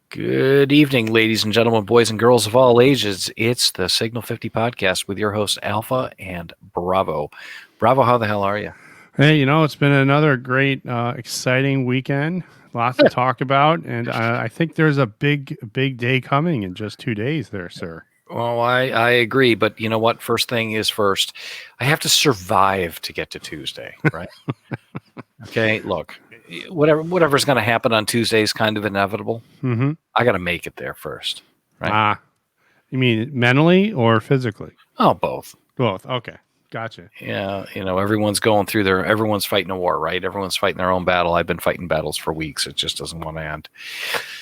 Good evening, ladies and gentlemen, boys and girls of all ages. It's the Signal 50 podcast with your hosts, Alpha and Bravo. Bravo, how the hell are you? Hey, it's been another great, exciting weekend. Lots to talk about, and I think there's a big day coming in just 2 days there, sir. Well, I agree, but you know what? First thing is first. I have to survive to get to Tuesday, right? Okay, look, whatever's going to happen on Tuesday is kind of inevitable. Mm-hmm. I got to make it there first, right? You mean mentally or physically? Oh, both. Both. Okay, gotcha. Yeah, everyone's everyone's fighting a war, right? Everyone's fighting their own battle. I've been fighting battles for weeks. It just doesn't want to end.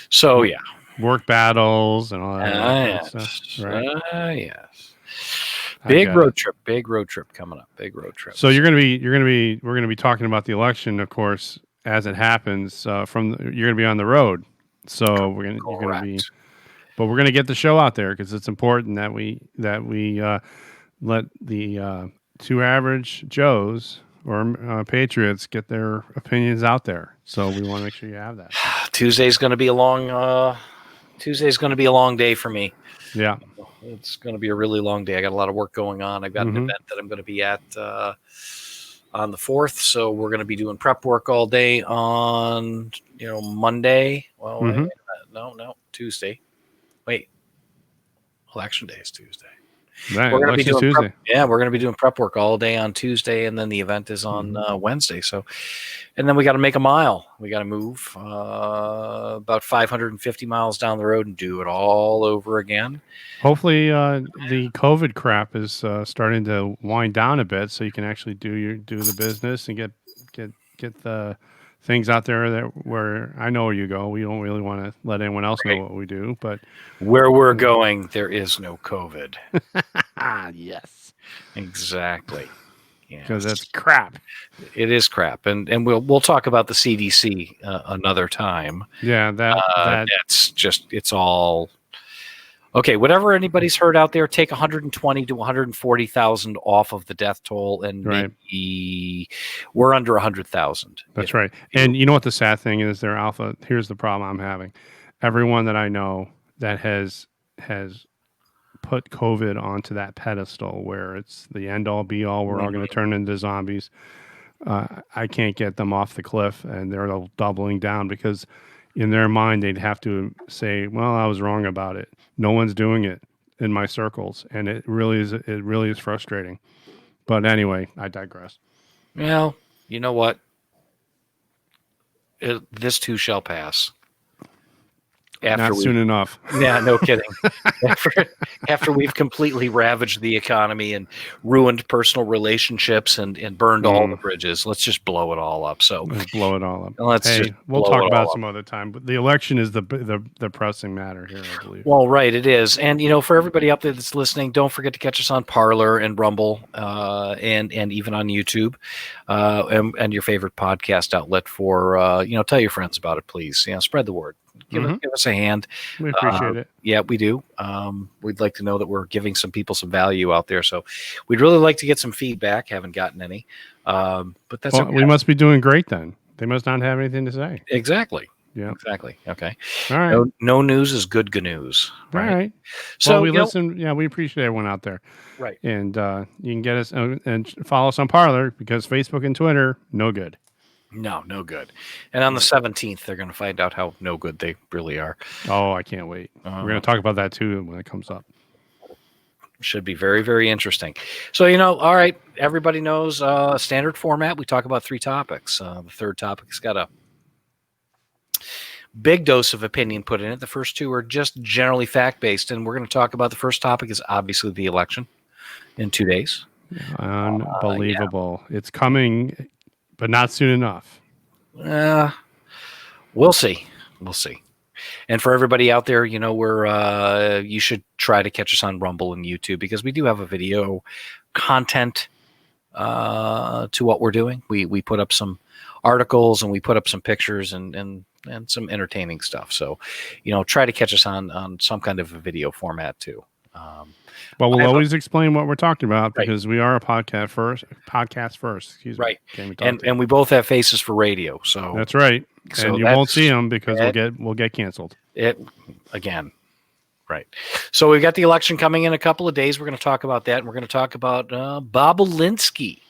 So, yeah. Work battles and all that Yes. stuff. Right. Yes. Big road trip coming up. Big road trip. So we're gonna be talking about the election, of course, as it happens. You're gonna be on the road, so we're gonna get the show out there because it's important that we let the two average Joes or patriots get their opinions out there. So we want to make sure you have that. Tuesday's going to be a long day for me. Yeah. It's going to be a really long day. I got a lot of work going on. I've got an event that I'm going to be at on the 4th. So we're going to be doing prep work all day on, Monday. Well, no, Tuesday. Wait, election day is Tuesday. Right, we're going to be doing Tuesday. we're going to be doing prep work all day on Tuesday, and then the event is on Wednesday. So, and then we got to make a mile. We got to move about 550 miles down the road and do it all over again. Hopefully, the COVID crap is starting to wind down a bit, so you can actually do the business and get the things out there where I know where you go. We don't really want to let anyone else know what we do, but where we're going, there is no COVID. Yes, exactly. Because that's crap. It is crap, and we'll talk about the CDC another time. Yeah, that's just it's all. Okay, whatever anybody's heard out there, take 120 to 140,000 off of the death toll, and maybe we're under 100,000. That's right. And you know what the sad thing is there, Alpha? Here's the problem I'm having. Everyone that I know that has put COVID onto that pedestal where it's the end-all, be-all, we're all going to turn into zombies, I can't get them off the cliff, and they're all doubling down because in their mind, they'd have to say, well, I was wrong about it. No one's doing it in my circles. And it really is frustrating. But anyway, I digress. Well, you know what? This too shall pass. Soon enough. Yeah, no kidding. after we've completely ravaged the economy and ruined personal relationships and burned all the bridges, let's just blow it all up. So let's blow it all up. We'll talk about it some other time. But the election is the pressing matter here, I believe. Well, right, it is. And for everybody out there that's listening, don't forget to catch us on Parler and Rumble, and even on YouTube, and your favorite podcast outlet. For tell your friends about it, please. Spread the word. Give us a hand. We appreciate it. Yeah, we do. We'd like to know that we're giving some people some value out there. So we'd really like to get some feedback. Haven't gotten any. But that's okay. We must be doing great then. They must not have anything to say. Exactly. Yeah. Exactly. Okay. All right. No news is good news. Right? All right. So we listen. Yeah, we appreciate everyone out there. Right. And you can get us and follow us on Parler because Facebook and Twitter, no good. No good. And on the 17th, they're going to find out how no good they really are. Oh, I can't wait. We're going to talk about that too when it comes up. Should be very, very interesting. So, all right, everybody knows standard format. We talk about 3 topics. The third topic's got a big dose of opinion put in it. The first 2 are just generally fact-based, and we're going to talk about the first topic is obviously the election in 2 days. Unbelievable. It's coming, but not soon enough. We'll see. And for everybody out there, we're you should try to catch us on Rumble and YouTube because we do have a video content to what we're doing. We put up some articles and we put up some pictures and some entertaining stuff. So, try to catch us on some kind of a video format too. But we'll always explain what we're talking about because we are a podcast first. Excuse me. Right. And we both have faces for radio. So that's right. And you won't see them because we'll get canceled. It again, right. So we've got the election coming in a couple of days. We're going to talk about that, and we're going to talk about Bobulinski.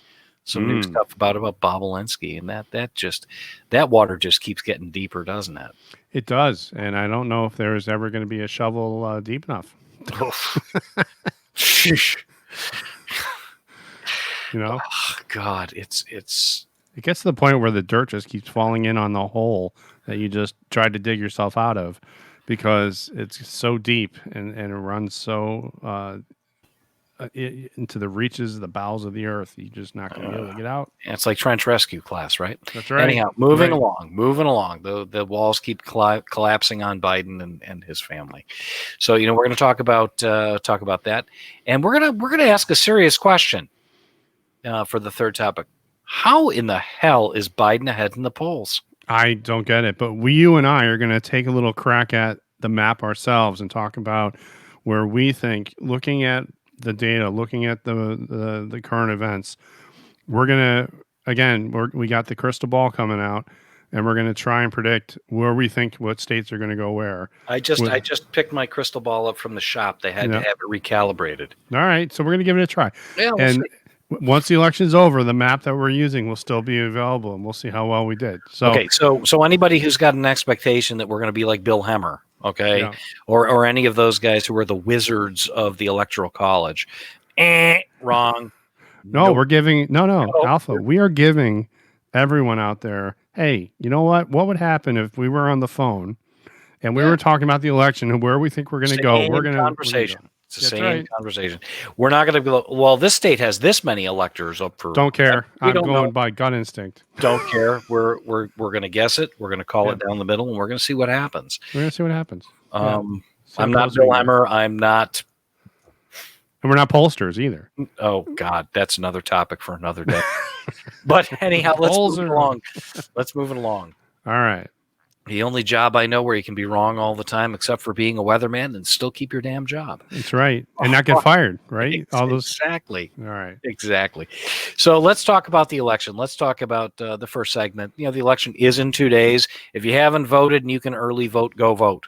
Some new stuff about Bobulinski, and that water just keeps getting deeper, doesn't it? It does, and I don't know if there is ever going to be a shovel deep enough. Sheesh. You know, oh, God, it gets to the point where the dirt just keeps falling in on the hole that you just tried to dig yourself out of, because it's so deep and it runs so into the reaches, the bowels of the earth. You're just not going to be able to get out. It's like trench rescue class, right? That's right. Anyhow, moving along. The walls keep collapsing on Biden and his family. So we're going to talk about that, and we're gonna ask a serious question for the third topic. How in the hell is Biden ahead in the polls? I don't get it, but you and I are going to take a little crack at the map ourselves and talk about where we think, looking at the data, looking at the current events, we're going to, we got the crystal ball coming out, and we're going to try and predict where we think what states are going to go where. I just picked my crystal ball up from the shop. They had to have it recalibrated. All right, so we're going to give it a try. Yeah, we'll see. Once the election's over, the map that we're using will still be available, and we'll see how well we did. So, okay, so anybody who's got an expectation that we're going to be like Bill Hemmer, okay, or any of those guys who are the wizards of the Electoral College, wrong. No, we're giving Alpha. We are giving everyone out there, hey, you know what? What would happen if we were on the phone and we were talking about the election and where we think we're going to go? We're going to conversation. It's the same conversation. We're not going to go, well, this state has this many electors up for. Don't care. I'm going by gut instinct. Don't care. We're going to guess it. We're going to call it down the middle, and we're going to see what happens. We're going to see what happens. I'm not Bill Hemmer. I'm not. And we're not pollsters either. Oh, God. That's another topic for another day. But anyhow, let's move it along. Let's move it along. All right. The only job I know where you can be wrong all the time, except for being a weatherman, and still keep your damn job. That's right. And not get fired, right? Exactly. All right. Exactly. So let's talk about the election. Let's talk about the first segment. The election is in 2 days. If you haven't voted and you can early vote, go vote.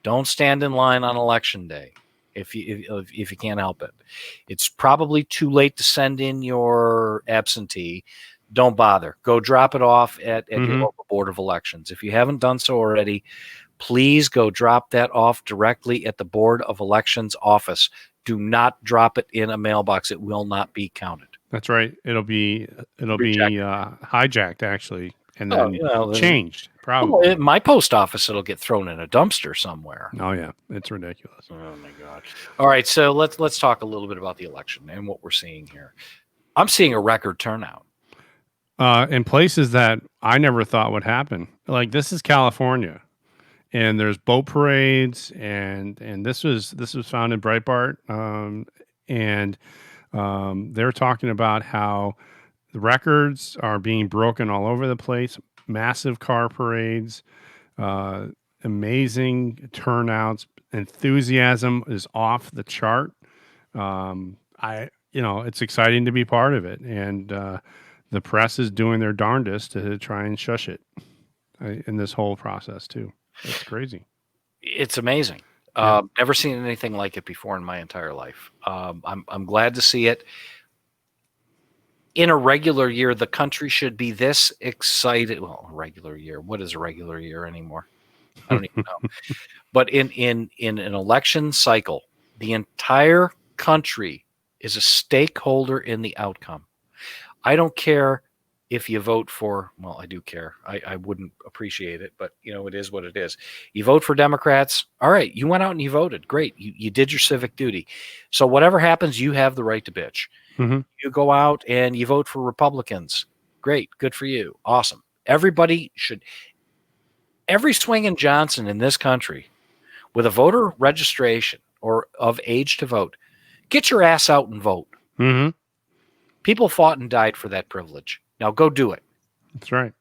Don't stand in line on election day if you can't help it. It's probably too late to send in your absentee. Don't bother. Go drop it off at your local board of elections. If you haven't done so already, please go drop that off directly at the board of elections office. Do not drop it in a mailbox. It will not be counted. That's right. It'll be hijacked actually, and then changed. Probably. Well, my post office, it'll get thrown in a dumpster somewhere. Oh yeah, it's ridiculous. Oh my God. All right, so let's talk a little bit about the election and what we're seeing here. I'm seeing a record turnout. In places that I never thought would happen. Like, this is California, and there's boat parades, and this was found in Breitbart, and they're talking about how the records are being broken all over the place. Massive car parades, amazing turnouts, enthusiasm is off the chart. It's exciting to be part of it, and the press is doing their darndest to try and shush it in this whole process too. It's crazy. It's amazing. Never seen anything like it before in my entire life. I'm glad to see it. In a regular year, the country should be this excited. Well, a regular year. What is a regular year anymore? I don't even know. But in an election cycle, the entire country is a stakeholder in the outcome. I don't care if you vote for, well, I do care. I wouldn't appreciate it, but it is what it is. You vote for Democrats. All right. You went out and you voted. Great. You did your civic duty. So whatever happens, you have the right to bitch. Mm-hmm. You go out and you vote for Republicans. Great. Good for you. Awesome. Every swinging Johnson in this country with a voter registration or of age to vote, get your ass out and vote. Mm-hmm. People fought and died for that privilege. Now go do it. That's right.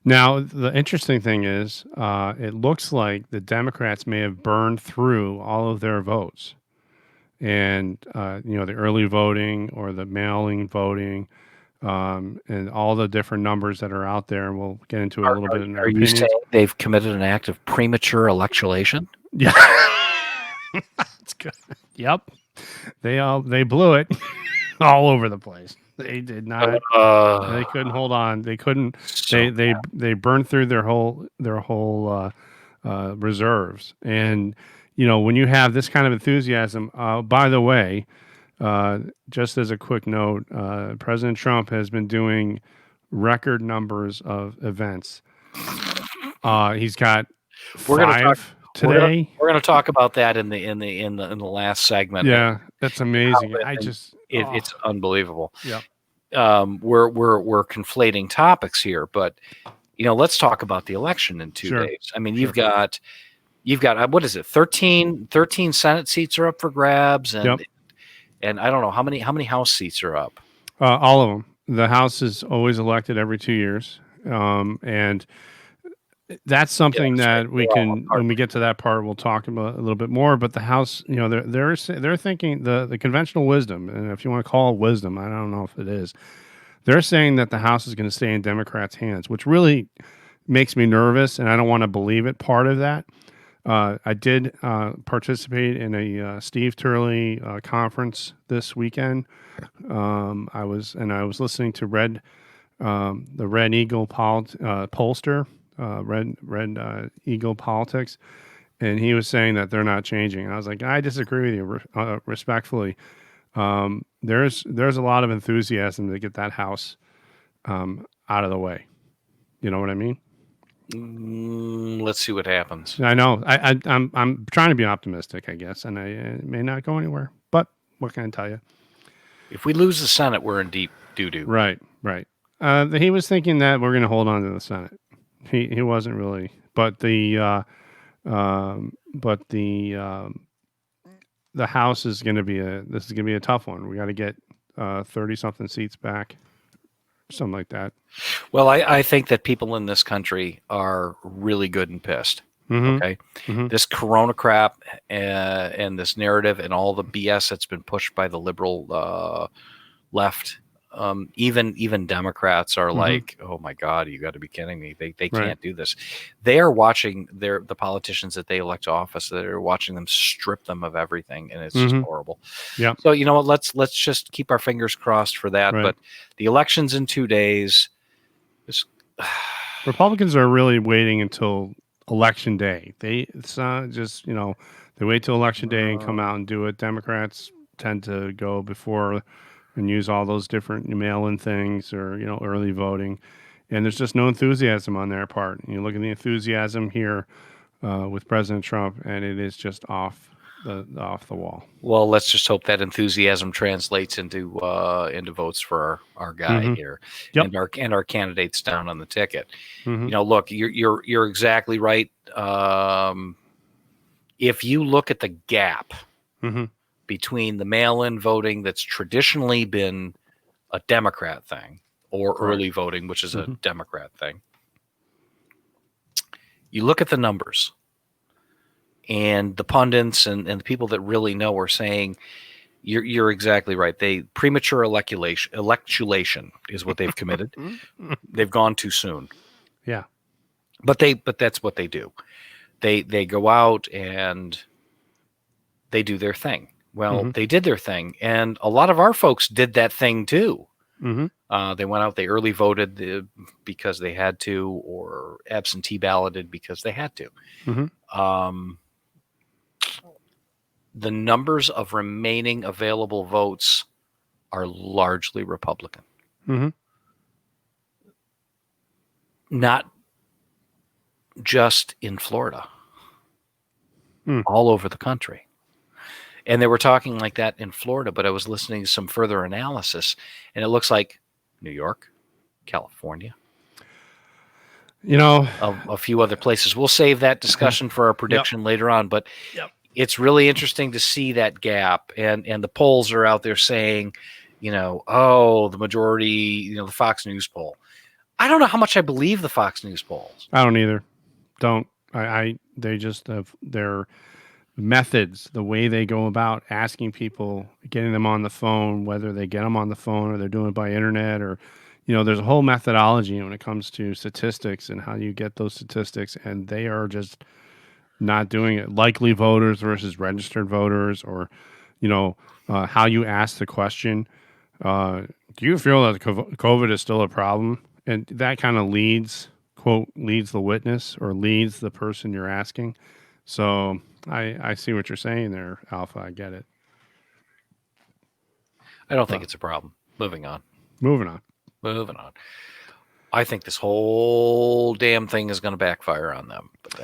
Now, the interesting thing is, it looks like the Democrats may have burned through all of their votes. And, the early voting or the mailing voting, and all the different numbers that are out there. And we'll get into it a little bit in our Are you opinions. saying they've committed an act of premature electuation? Yeah. That's good. Yep. They blew it all over the place. They did not. They couldn't hold on. They couldn't. So They burned through their whole reserves. And when you have this kind of enthusiasm. By the way, just as a quick note, President Trump has been doing record numbers of events. He's got we're going to talk today. We're going to talk about that in the last segment. Yeah, that's amazing. It's unbelievable. Yeah. We're conflating topics here, but let's talk about the election in 2 days. I mean, you've got what is it? 13 Senate seats are up for grabs, and I don't know how many House seats are up. All of them. The House is always elected every 2 years, and that's something that we can, when we get to that part, we'll talk about a little bit more. But the House, they're thinking the conventional wisdom, and if you want to call it wisdom, I don't know if it is. They're saying that the House is going to stay in Democrats' hands, which really makes me nervous, and I don't want to believe it. Part of that, I did participate in a Steve Turley conference this weekend. I was listening to the Red Eagle pollster. Red Eagle Politics, and he was saying that they're not changing. And I was like, I disagree with you respectfully. There's a lot of enthusiasm to get that House out of the way. You know what I mean? Let's see what happens. I know. I'm trying to be optimistic, I guess, and it may not go anywhere. But what can I tell you? If we lose the Senate, we're in deep doo-doo. Right. He was thinking that we're going to hold on to the Senate. He wasn't really, but the House is going to be a tough one. We got to get 30 something seats back, something like that. Well, I think that people in this country are really good and pissed. Mm-hmm. Okay, Mm-hmm. This Corona crap and this narrative and all the BS that's been pushed by the liberal left. Even Democrats are like, oh my God, you got to be kidding me. They can't do this. They are watching the politicians that they elect to office. They're watching them strip them of everything, and it's just horrible. Yeah. So you know what? Let's just keep our fingers crossed for that. Right. But the election's in 2 days. Republicans are really waiting until election day. It's not just they wait till election day and come out and do it. Democrats tend to go before and use all those different mail-in things or early voting, and there's just no enthusiasm on their part. And you look at the enthusiasm here with President Trump, and it is just off the wall. Well, let's just hope that enthusiasm translates into votes for our guy here, and our candidates down on the ticket. Look, you're exactly right. If you look at the gap between the mail-in voting that's traditionally been a Democrat thing, or early voting, which is a Democrat thing. You look at the numbers, and the pundits and the people that really know are saying you're exactly right. Premature electulation is what they've committed. They've gone too soon. Yeah. But that's what they do. They go out and they do their thing. Well, they did their thing, and a lot of our folks did that thing too. They went out, they early voted because they had to, or absentee balloted because they had to. The numbers of remaining available votes are largely Republican. Not just in Florida, all over the country. And they were talking like that in Florida, but I was listening to some further analysis, and it looks like New York, California, a few other places. We'll save that discussion for our prediction later on, but it's really interesting to see that gap. And the polls are out there saying, the majority, the Fox News poll. I don't know how much I believe the Fox News polls. I don't either. They just methods, the way they go about asking people, getting them on the phone, whether they get them on the phone or they're doing it by internet or, there's a whole methodology when it comes to statistics and how you get those statistics, and they are just not doing it. Likely voters versus registered voters, or, how you ask the question. Do you feel that COVID is still a problem? And that kind of leads the witness or leads the person you're asking. So I see what you're saying there, Alpha. I get it. I don't think it's a problem. Moving on. Moving on. I think this whole damn thing is going to backfire on them. But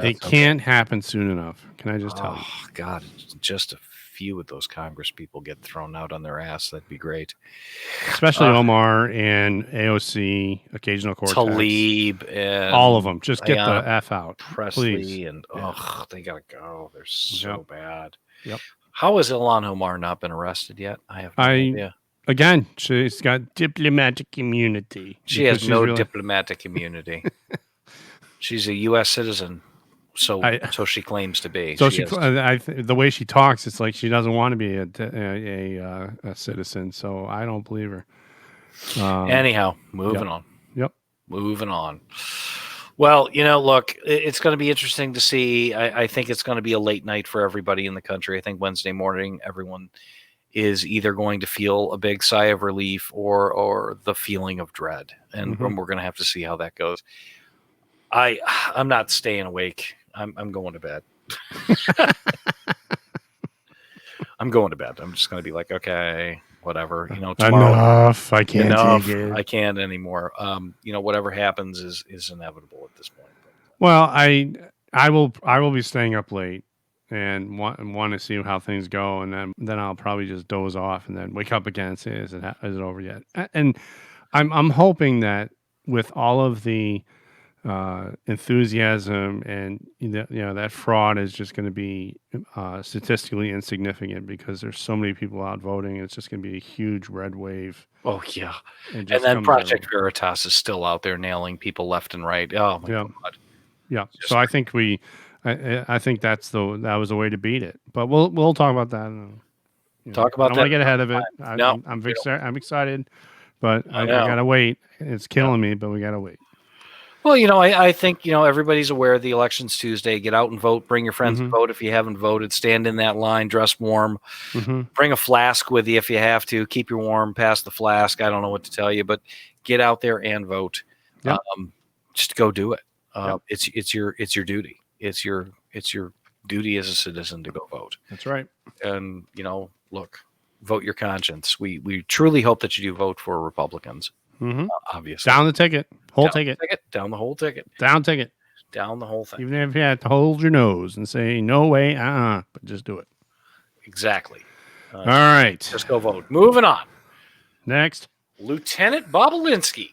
it can't happen soon enough. Can I just tell you? Oh, God, just a few of those Congress people get thrown out on their ass. That'd be great. Especially Omar and AOC, occasional Cortex. Talib and all of them. Just get the F out. Presley, please. And they got to go. They're so bad. Yep. How has Ilhan Omar not been arrested yet? I have no idea. Again, she's got diplomatic immunity. She has no diplomatic immunity. She's a U.S. citizen, so she claims to be. So the way she talks, it's like she doesn't want to be a citizen. So I don't believe her. Anyhow, moving on. Yep. Moving on. Well, look, it's going to be interesting to see. I think it's going to be a late night for everybody in the country. I think Wednesday morning, everyone is either going to feel a big sigh of relief or the feeling of dread. And we're going to have to see how that goes. I'm not staying awake. I'm going to bed. I'm going to bed. I'm just going to be like, okay, whatever. Tomorrow. Enough. I can't take it. I can't anymore. Whatever happens is inevitable at this point. Well, I will be staying up late and want to see how things go, and then I'll probably just doze off and then wake up again and say, is it over yet? And I'm hoping that with all of the enthusiasm and that fraud is just going to be statistically insignificant because there's so many people out voting. It's just going to be a huge red wave. Oh yeah, and then Project Veritas is still out there nailing people left and right. Oh my God. Yeah. So I think I think that was the way to beat it. But we'll talk about that. Talk about that. I don't want to get ahead of it. I'm excited, but I gotta wait. It's killing me, but we gotta wait. Well, I think, everybody's aware the election's Tuesday. Get out and vote. Bring your friends and vote if you haven't voted. Stand in that line. Dress warm. Bring a flask with you if you have to. Keep you warm. Pass the flask. I don't know what to tell you, but get out there and vote. Yep. Just go do it. It's your duty. It's your duty as a citizen to go vote. That's right. And, look, vote your conscience. We truly hope that you do vote for Republicans. Obviously. Down the ticket. Ticket. Down the whole ticket. Down ticket. Down the whole thing. Even if you have to hold your nose and say, no way, but just do it. Exactly. All right. Just go vote. Moving on. Next. Lieutenant Bobolinsky.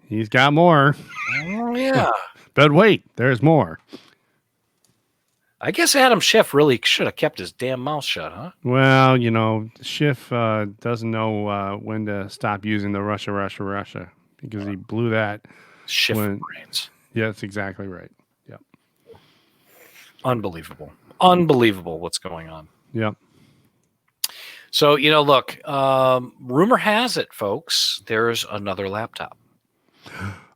He's got more. Oh, yeah. But wait, there's more. I guess Adam Schiff really should have kept his damn mouth shut, huh? Well, Schiff doesn't know when to stop using the Russia, because he blew that. Schiff brains. Yeah, that's exactly right. Yep. Unbelievable what's going on. Yep. So, look, rumor has it, folks, there's another laptop.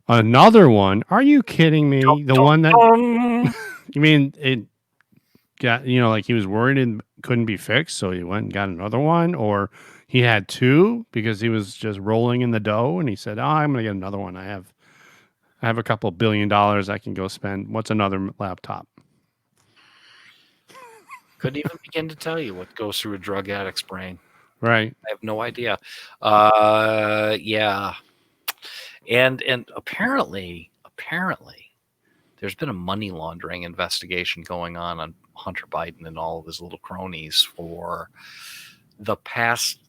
Another one? Are you kidding me? One that... You mean it... got like he was worried it couldn't be fixed, so he went and got another one, or he had two because he was just rolling in the dough and he said, I'm gonna get another one. I have a couple $1 billion I can go spend. What's another laptop? Couldn't even begin to tell you what goes through a drug addict's brain. Right. I have no idea. Yeah. And apparently there's been a money laundering investigation going on Hunter Biden and all of his little cronies for the past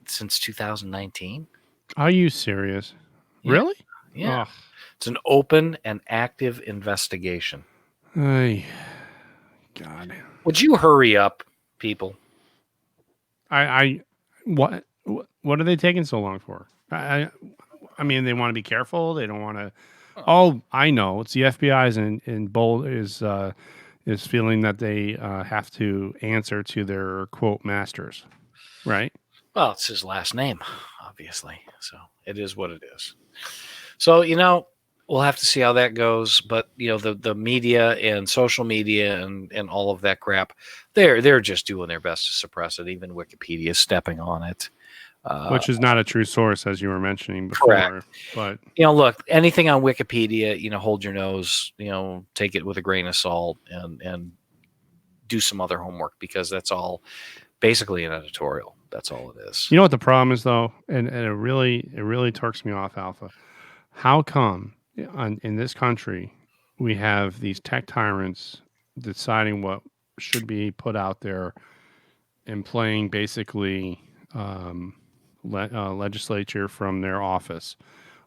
since 2019. Are you serious? Yeah. Really? Yeah. Oh. It's an open and active investigation. God. Would you hurry up, people? What are they taking so long for? I mean, they want to be careful. They don't want to Oh, I know. It's the FBI's in bold is feeling that they have to answer to their quote masters, right? Well, it's his last name, obviously. So it is what it is. So, we'll have to see how that goes. But, the media and social media and all of that crap, they're just doing their best to suppress it. Even Wikipedia is stepping on it. Which is not a true source, as you were mentioning Correct. before. But Look, anything on Wikipedia, hold your nose, take it with a grain of salt and do some other homework, because that's all basically an editorial. That's all it is. you know what the problem is, though, and it really turks me off, Alpha. How come in this country we have these tech tyrants deciding what should be put out there and playing basically legislature from their office,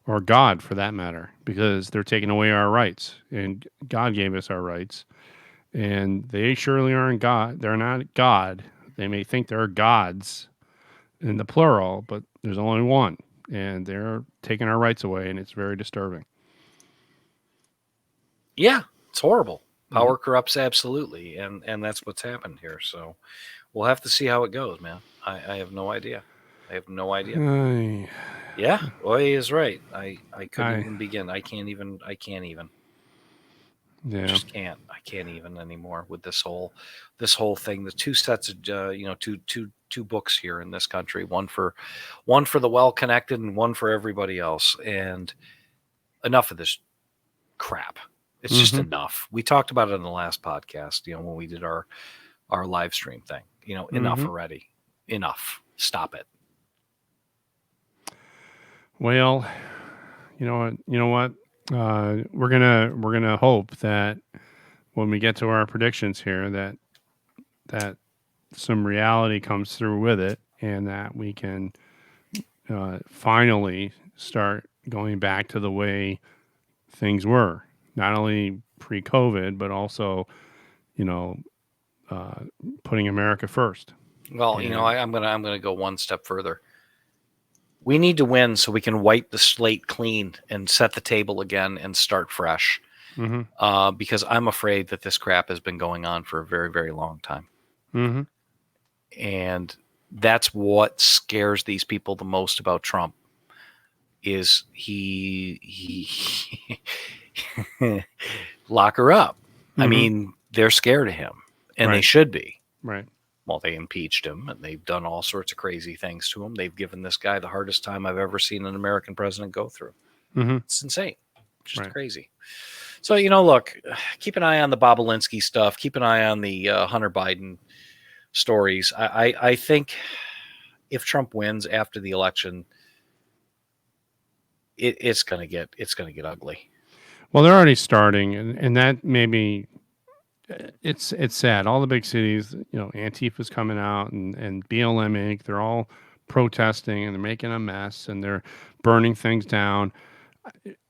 or God for that matter, because they're taking away our rights, and God gave us our rights, and they surely aren't God. They're not God. They may think they're gods in the plural, but there's only one, and they're taking our rights away, and it's very disturbing. Yeah, it's horrible. Power corrupts, absolutely, and that's what's happened here. So we'll have to see how it goes, man. I have no idea. I have no idea. Yeah, Oye is right. I couldn't even begin. I can't even. Yeah. Just can't. I can't even anymore with this whole thing. The two sets of two books here in this country. One for the well connected and one for everybody else. And enough of this crap. It's just enough. We talked about it in the last podcast, when we did our live stream thing. Enough already. Enough. Stop it. Well, you know what? We're gonna hope that when we get to our predictions here, that some reality comes through with it, and that we can finally start going back to the way things were, not only pre-COVID, but also, putting America first. Well, I'm gonna go one step further. We need to win so we can wipe the slate clean and set the table again and start fresh. Because I'm afraid that this crap has been going on for a very, very long time. And that's what scares these people the most about Trump. Is he lock her up? I mean, they're scared of him, and they should be. Right. Well, they impeached him, and they've done all sorts of crazy things to him. They've given this guy the hardest time I've ever seen an American president go through. It's insane. Just crazy. So, look, keep an eye on the Bobulinski stuff. Keep an eye on the Hunter Biden stories. I think if Trump wins after the election, it's gonna get ugly. Well, they're already starting, and that maybe it's sad. All the big cities, Antifa's coming out, and BLM Inc. They're all protesting, and they're making a mess, and they're burning things down.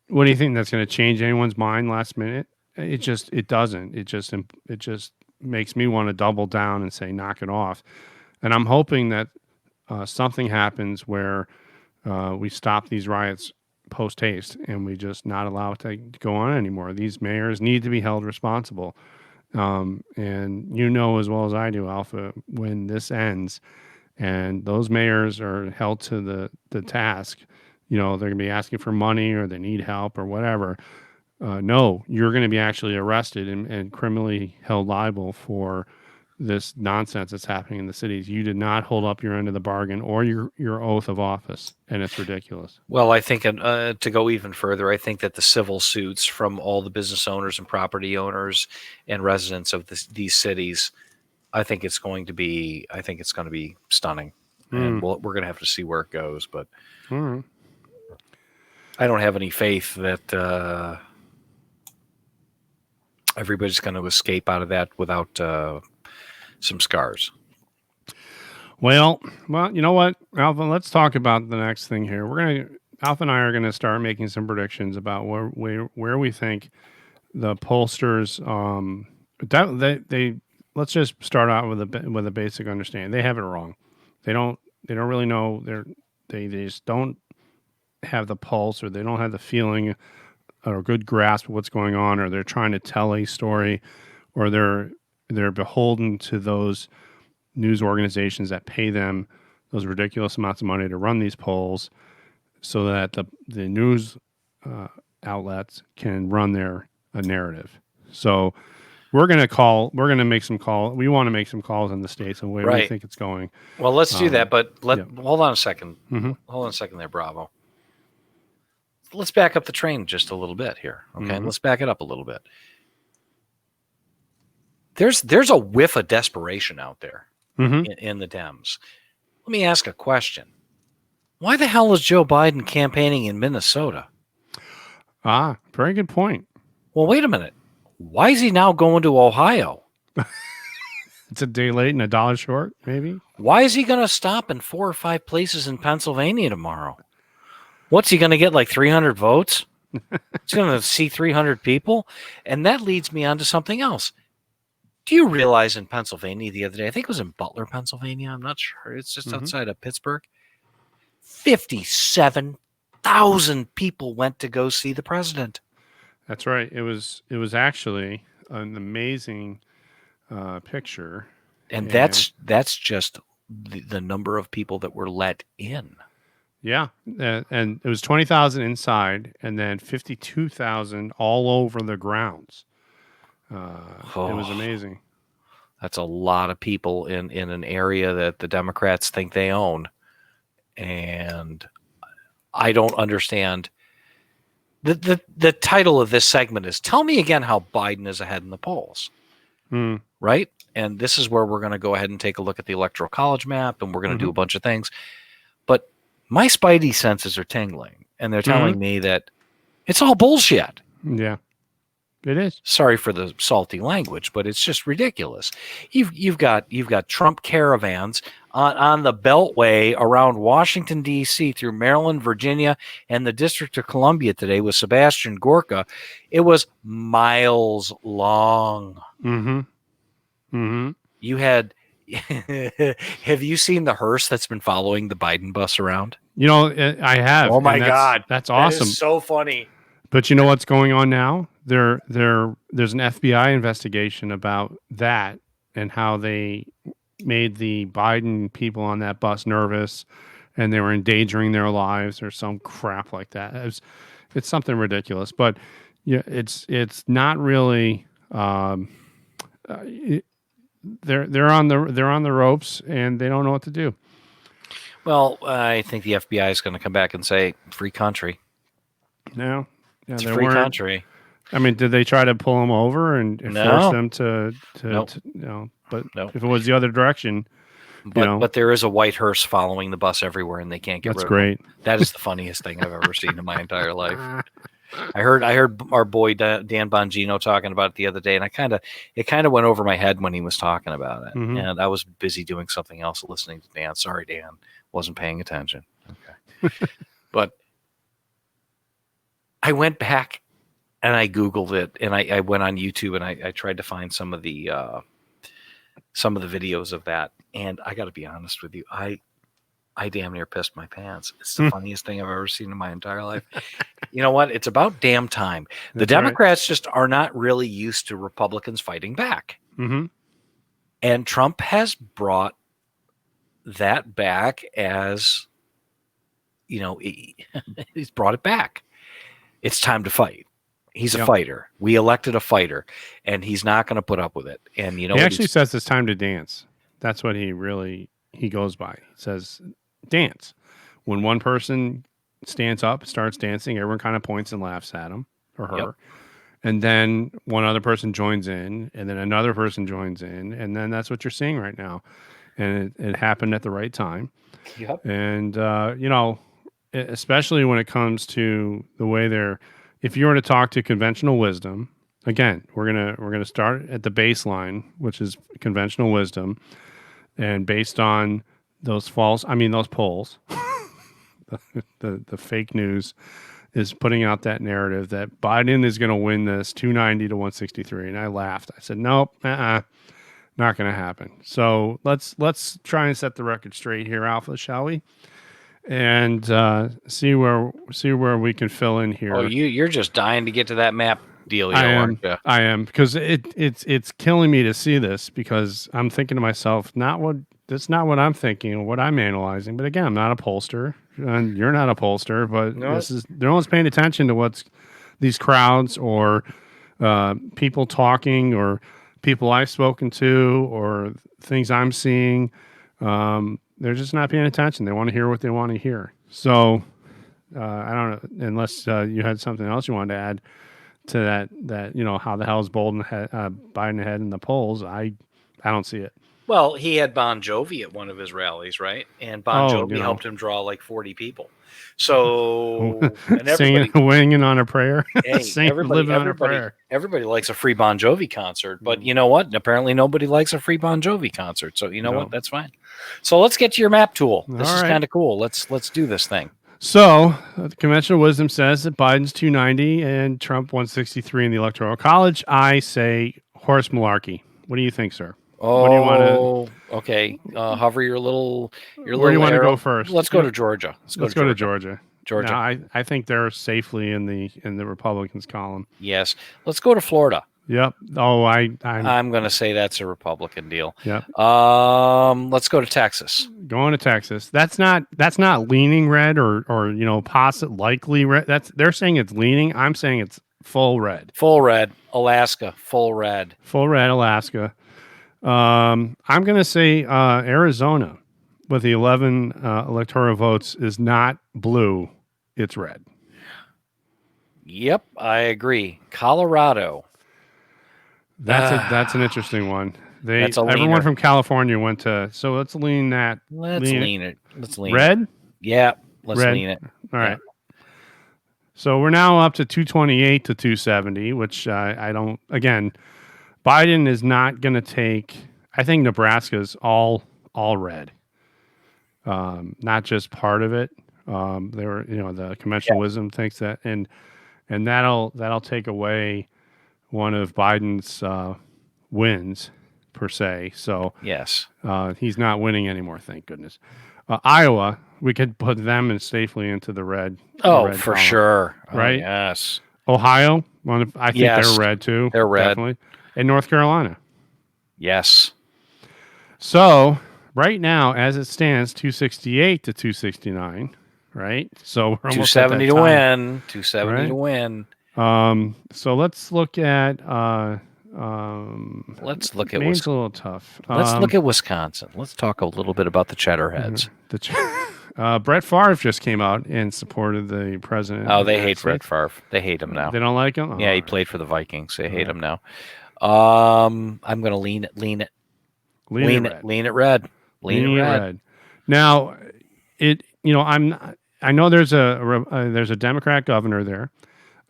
What do you think that's going to change anyone's mind last minute? It doesn't. It just makes me want to double down and say knock it off. And I'm hoping that something happens where we stop these riots post haste, and we just not allow it to go on anymore. These mayors need to be held responsible. And as well as I do, Alpha, when this ends and those mayors are held to the task, they're going to be asking for money or they need help or whatever. No, you're going to be actually arrested and criminally held liable for this nonsense that's happening in the cities. You did not hold up your end of the bargain or your oath of office, and it's ridiculous. Well, I think to go even further, I think that the civil suits from all the business owners and property owners and residents of these cities, I think it's going to be stunning, and we're going to have to see where it goes. But I don't have any faith that everybody's going to escape out of that without some scars. Well, you know what, Alpha? Let's talk about the next thing here. Alpha and I are gonna start making some predictions about where we think the pollsters. Let's just start out with a basic understanding. They have it wrong. They don't really know. They just don't have the pulse, or they don't have the feeling a good grasp of what's going on, or they're trying to tell a story, or they're beholden to those news organizations that pay them those ridiculous amounts of money to run these polls, so that the news outlets can run their narrative. So we're going to make some calls. We want to make some calls in the States and the way we think it's going. Well, let's do that, but hold on a second. Mm-hmm. Hold on a second there, Bravo. Let's back up the train just a little bit here. Okay, Mm-hmm. let's back it up a little bit. There's a whiff of desperation out there in the Dems. Let me ask a question. Why the hell is Joe Biden campaigning in Minnesota? Very good point. Well, wait a minute. Why is he now going to Ohio? It's a day late and $1 short, maybe. Why is he going to stop in 4 or 5 places in Pennsylvania tomorrow? What's he going to get, like 300 votes? He's going to see 300 people? And that leads me on to something else. Do you realize in Pennsylvania the other day, I think it was in Butler, Pennsylvania, I'm not sure, it's just outside of Pittsburgh, 57,000 people went to go see the president. That's right. It was actually an amazing picture. And that's just the number of people that were let in. Yeah, and it was 20,000 inside, and then 52,000 all over the grounds. It was amazing. That's a lot of people in an area that the Democrats think they own, and I don't understand. The title of this segment is "Tell Me Again How Biden is Ahead in the Polls," right? And this is where we're going to go ahead and take a look at the Electoral College map, and we're going to do a bunch of things. But my spidey senses are tingling, and they're telling me that it's all bullshit. Yeah, it is. Sorry for the salty language, but it's just ridiculous. You've got Trump caravans on the Beltway around Washington, D.C. through Maryland, Virginia, and the District of Columbia today with Sebastian Gorka. It was miles long. You had have you seen the hearse that's been following the Biden bus around? I have. Oh my God. That's awesome. That is so funny. But you know what's going on now? There's an FBI investigation about that and how they made the Biden people on that bus nervous and they were endangering their lives or some crap like that. It's something ridiculous, but yeah, it's not really. They're on the ropes and they don't know what to do. Well, I think the FBI is going to come back and say free country. No, it's free country. I mean, did they try to pull them over and force them to But if it was the other direction, but there is a white hearse following the bus everywhere, and they can't get rid of it. That's great. That is the funniest thing I've ever seen in my entire life. I heard our boy Dan Bongino talking about it the other day, and it kind of went over my head when he was talking about it, and I was busy doing something else, listening to Dan. Sorry, Dan, wasn't paying attention. Okay, but I went back and I Googled it, and I went on YouTube and I tried to find some of the videos of that, and I got to be honest with you, I damn near pissed my pants. It's the funniest thing I've ever seen in my entire life. You know what? It's about damn time. The Democrats just are not really used to Republicans fighting back. And Trump has brought that back as, he's brought it back. It's time to fight. He's a fighter. We elected a fighter, and he's not going to put up with it. And he actually says it's time to dance. That's what he goes by. He says dance. When one person stands up, starts dancing, everyone kind of points and laughs at him or her. And then one other person joins in, and then another person joins in, and then that's what you're seeing right now. And it happened at the right time. And especially when it comes to the way if you were to talk to conventional wisdom, again, we're gonna start at the baseline, which is conventional wisdom, and based on those polls, the fake news is putting out that narrative that Biden is going to win this 290 to 163, and I laughed. I said, nope, not going to happen. So let's try and set the record straight here, Alpha, shall we? and see where we can fill in here. Oh, you're just dying to get to that map dealio, aren't you? I am, because it's killing me to see this, because I'm thinking to myself, that's not what I'm thinking or what I'm analyzing. But again, I'm not a pollster, and you're not a pollster, but No. no one's paying attention to what's these crowds or people talking or people I've spoken to or things I'm seeing. They're just not paying attention. They want to hear what they want to hear. So I don't know, unless you had something else you wanted to add to that, how the hell is Biden ahead in the polls? I don't see it. Well, he had Bon Jovi at one of his rallies, right? And Bon Jovi helped him draw like 40 people. So, and everybody weighing on a prayer, hey, living on a prayer. Everybody likes a free Bon Jovi concert, but you know what? Apparently, nobody likes a free Bon Jovi concert. So, you know what? That's fine. So, let's get to your map tool. This is kind of cool. Let's do this thing. So, the conventional wisdom says that Biden's 290 and Trump 163 in the Electoral College. I say horse malarkey. What do you think, sir? Oh, what do you want to? Okay. Hover your little. Where do you want to go first? Let's go to Georgia. Let's go to Georgia. Georgia. Now, I think they're safely in the Republicans column. Yes. Let's go to Florida. Yep. Oh, I'm going to say that's a Republican deal. Yep. Let's go to Texas. Going to Texas. That's not leaning red or likely red. They're saying it's leaning. I'm saying it's full red. Full red. Alaska. Full red. Full red. Alaska. I'm going to say Arizona with the 11 electoral votes is not blue. It's red. Yep, I agree. Colorado. That's an interesting one. Everyone from California went to. So let's lean that. Let's lean it. Red? Yeah, let's red. lean it. All right. So we're now up to 228 to 270, which I don't. Again, Biden is not going to take. I think Nebraska's all red. Not just part of it. They were, the conventional wisdom thinks that, and that'll take away one of Biden's wins per se. So yes, he's not winning anymore. Thank goodness. Iowa, we could put them safely into the red. Oh, for column, sure. Right. Oh, yes. Ohio, I think they're red too. They're red. Definitely. And North Carolina. Yes. So right now, as it stands, 268 to 269. Right. So we're almost 270 to win. 270 to win. So let's look at. Let's look at Maine's a little tough. Let's look at Wisconsin. Let's talk a little bit about the Cheddarheads. Brett Favre just came out and supported the president. Oh, they hate Brett Favre. They hate him now. They don't like him? Yeah, he played for the Vikings. They hate him now. I'm going to lean it red. Now, I know there's a Democrat governor there.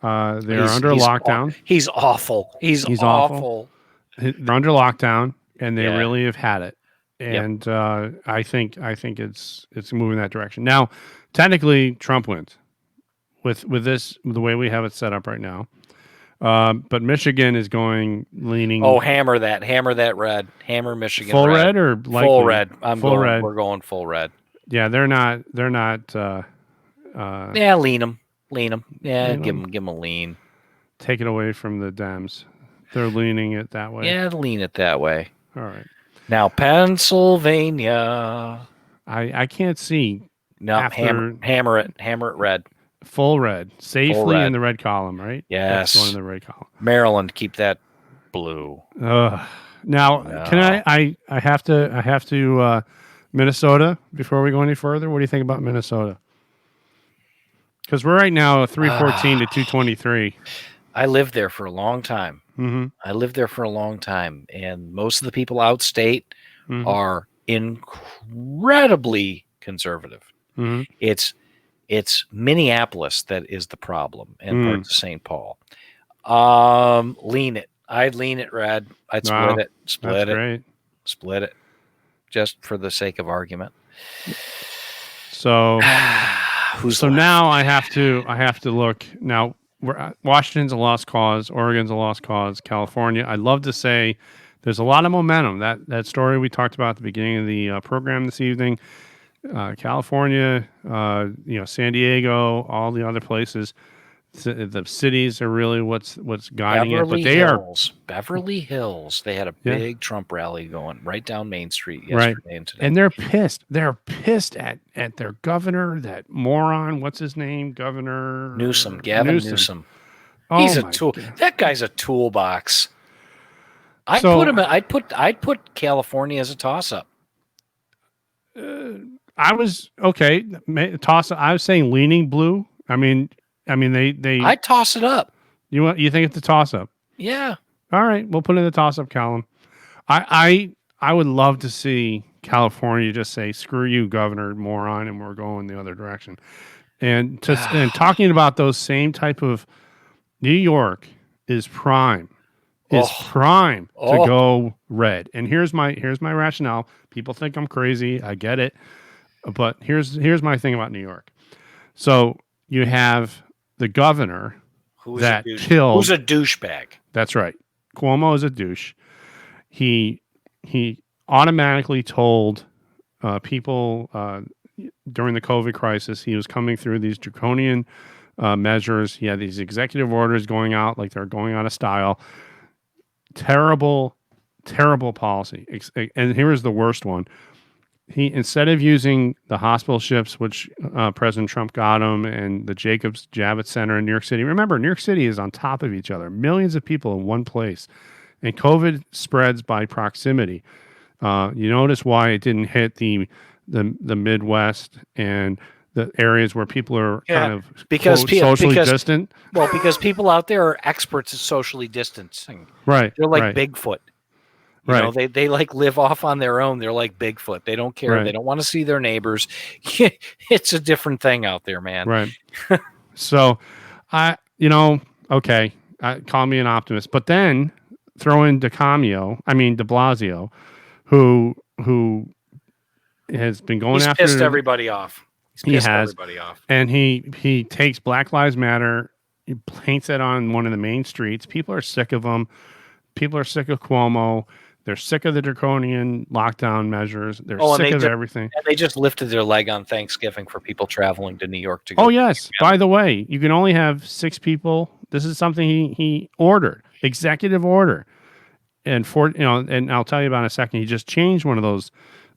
They're under lockdown. He's awful. He's awful. They're under lockdown, and they really have had it. And I think it's moving that direction. Now, technically, Trump wins with this the way we have it set up right now. But Michigan is leaning. Oh, hammer that red. Hammer Michigan. Full red or likely? Full red. Red. We're going full red. Yeah, they're not. Yeah, lean them. Yeah, give them a lean. Take it away from the Dems. They're leaning it that way. Yeah, lean it that way. All right. Now Pennsylvania. I can't see. No, hammer it red. Full red, safely in the red column, right? Yes, going in the red column. Maryland, keep that blue. Now, can I have to Minnesota before we go any further. What do you think about Minnesota? Because we're right now 314 to 223. I lived there for a long time. Mm-hmm. I lived there for a long time, and most of the people outstate are incredibly conservative. Mm-hmm. It's Minneapolis that is the problem, and parts of St. Paul. Lean it. I'd lean it red. I'd split it. Split it, just for the sake of argument. So, now I have to look now. Washington's a lost cause. Oregon's a lost cause. California. I'd love to say there's a lot of momentum. That story we talked about at the beginning of the program this evening. California, San Diego, all the other places. The cities are really what's guiding it, but they are, Beverly Hills. They had a yeah, big Trump rally going right down Main Street right. yesterday and today. And they're pissed. They're pissed at their governor, that moron. What's his name? Governor Gavin Newsom. Oh, He's a my tool. God. That guy's a toolbox. I'd put California as a toss-up. I was okay. Toss. I was saying leaning blue. I mean, they. I'd toss it up. You think it's a toss up? Yeah. All right, we'll put in the toss up column. I would love to see California just say screw you, governor, moron, and we're going the other direction. And talking about those same type of New York is prime. To go red. And here's my rationale. People think I'm crazy. I get it. But here's my thing about New York. So you have the governor who's a douchebag. That's right. Cuomo is a douche. He automatically told people during the COVID crisis he was coming through these draconian measures. He had these executive orders going out like they're going out of style. Terrible policy. And here's the worst one. He, instead of using the hospital ships, which President Trump got him, and the Jacobs Javits Center in New York City. Remember, New York City is on top of each other. Millions of people in one place. And COVID spreads by proximity. You notice why it didn't hit the Midwest and the areas where people are kind of socially distant. Well, because people out there are experts at socially distancing. Right. They're like Bigfoot. You know, they like live off on their own. They're like Bigfoot. They don't care. Right. They don't want to see their neighbors. It's a different thing out there, man. Right. So, okay, call me an optimist, but then throw in de Blasio, who has been going after. He's pissed everybody off. And he takes Black Lives Matter, he paints it on one of the main streets. People are sick of him. People are sick of Cuomo. They're sick of the draconian lockdown measures. They're sick of everything. And they just lifted their leg on Thanksgiving for people traveling to New York to go. Oh, yes. By the way, you can only have 6 people. This is something he ordered, executive order. And and I'll tell you about in a second. He just changed one of those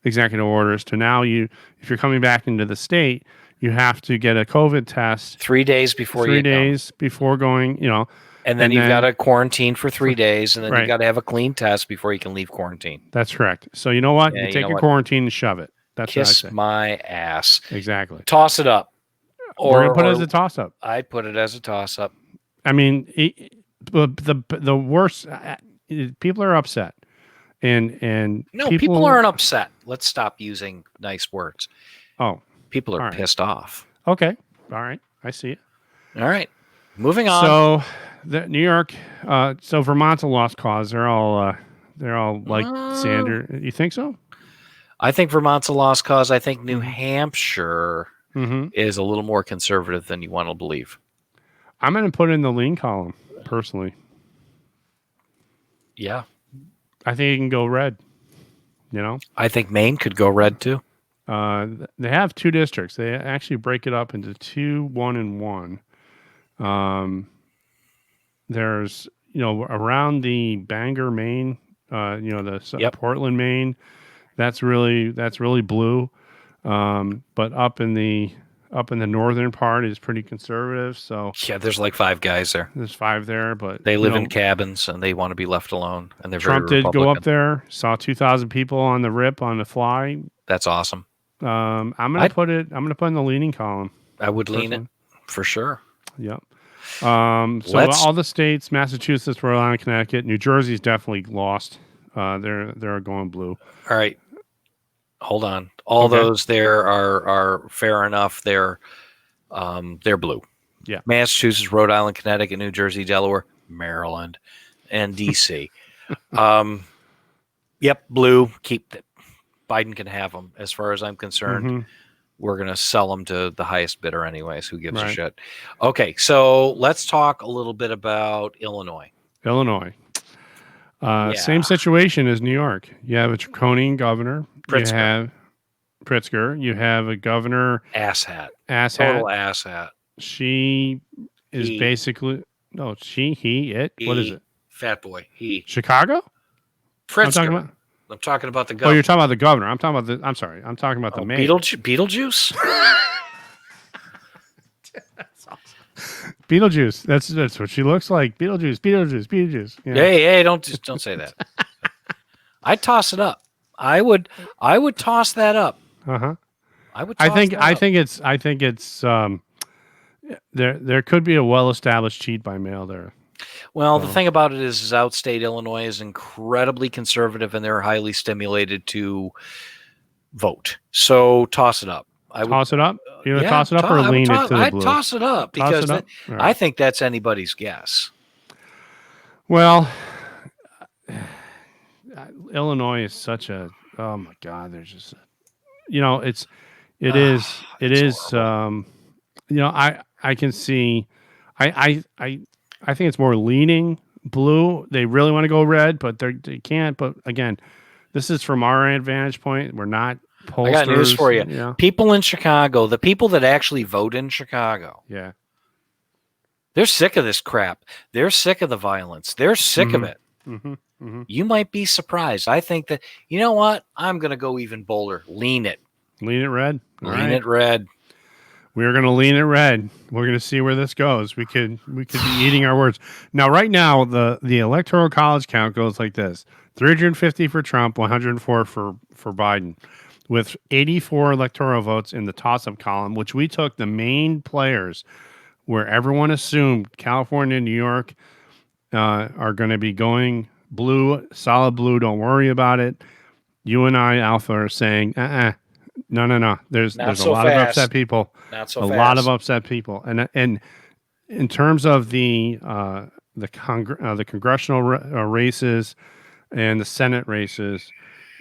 executive orders to now if you're coming back into the state, you have to get a COVID test 3 days before before going, And then you've got to quarantine for 3 days, and then you've got to have a clean test before you can leave quarantine. That's correct. So you know what? You take your quarantine and shove it. That's Kiss my ass. Exactly. Toss it up. We're going to put it as a toss-up. I'd put it as a toss-up. I mean, the worst, people are upset. And no, people aren't upset. Let's stop using nice words. Oh. People are pissed off. Okay. All right. I see it. All right. Moving on. So, New York, so Vermont's a lost cause. They're all like Sanders. You think so? I think Vermont's a lost cause. I think New Hampshire is a little more conservative than you want to believe. I'm going to put in the lean column, personally. Yeah. I think it can go red. I think Maine could go red too. They have 2 districts. They actually break it up into 2, 1, and 1. There's, around the Bangor, Maine, Portland, Maine, that's really blue. But up in the northern part is pretty conservative. So yeah, there's like 5 guys there. There's 5 there, but they live in cabins and they want to be left alone. And they're Trump very did go up there, saw 2,000 people on the fly. That's awesome. I'm gonna put in the leaning column. I would lean it for sure. Yep. So all the states, Massachusetts, Rhode Island, Connecticut, New Jersey's definitely lost. They're going blue. All right. Hold on. All those there are fair enough. They're blue. Yeah. Massachusetts, Rhode Island, Connecticut, New Jersey, Delaware, Maryland, and DC. Yep, blue. Keep it. Biden can have them. As far as I'm concerned, we're going to sell them to the highest bidder anyways. Who gives a shit? Okay, so let's talk a little bit about Illinois. Same situation as New York. You have a draconian governor. Pritzker. You have Pritzker. You have a governor Asshat. asshat. Total asshat. She is He. basically no. She, he, it. What is it? Fat boy. He. Chicago. I'm talking Pritzker. about. I'm talking about the Oh, governor. you're talking about the governor. I'm talking about the. I'm sorry. I'm talking about the mayor. Beetlejuice. Beetlejuice. That's what she looks like. Beetlejuice. Yeah. Hey, don't say that. I'd toss it up. I would toss that up. Uh-huh. I would. I think it's there could be a well-established cheat by mail there. Well, the thing about it is outstate Illinois is incredibly conservative, and they're highly stimulated to vote. So toss it up. Toss it up. You gonna toss it up or lean it to the blue? I'd toss it up because Right. I think that's anybody's guess. Well, Illinois is such a. Oh my God! There's just, it is. I can see. I think it's more leaning blue. They really want to go red, but they can't. But again, this is from our vantage point. We're not pollsters. I got news for you. People in Chicago, the people that actually vote in Chicago, they're sick of this crap. They're sick of the violence. They're sick of it. You might be surprised. I think that, you know what? I'm going to go even bolder. Lean it. Lean it red. It red. We're going to lean it red. We're going to see where this goes. We could be eating our words. Now, right now, the electoral college count goes like this: 350 for Trump, 104 for Biden, with 84 electoral votes in the toss-up column, which we took the main players where everyone assumed California and New York are going to be going blue, solid blue. Don't worry about it. You and I, Alpha, are saying, no. There's a lot of upset people. Not so fast. A lot of upset people. And in terms of the congressional races and the Senate races,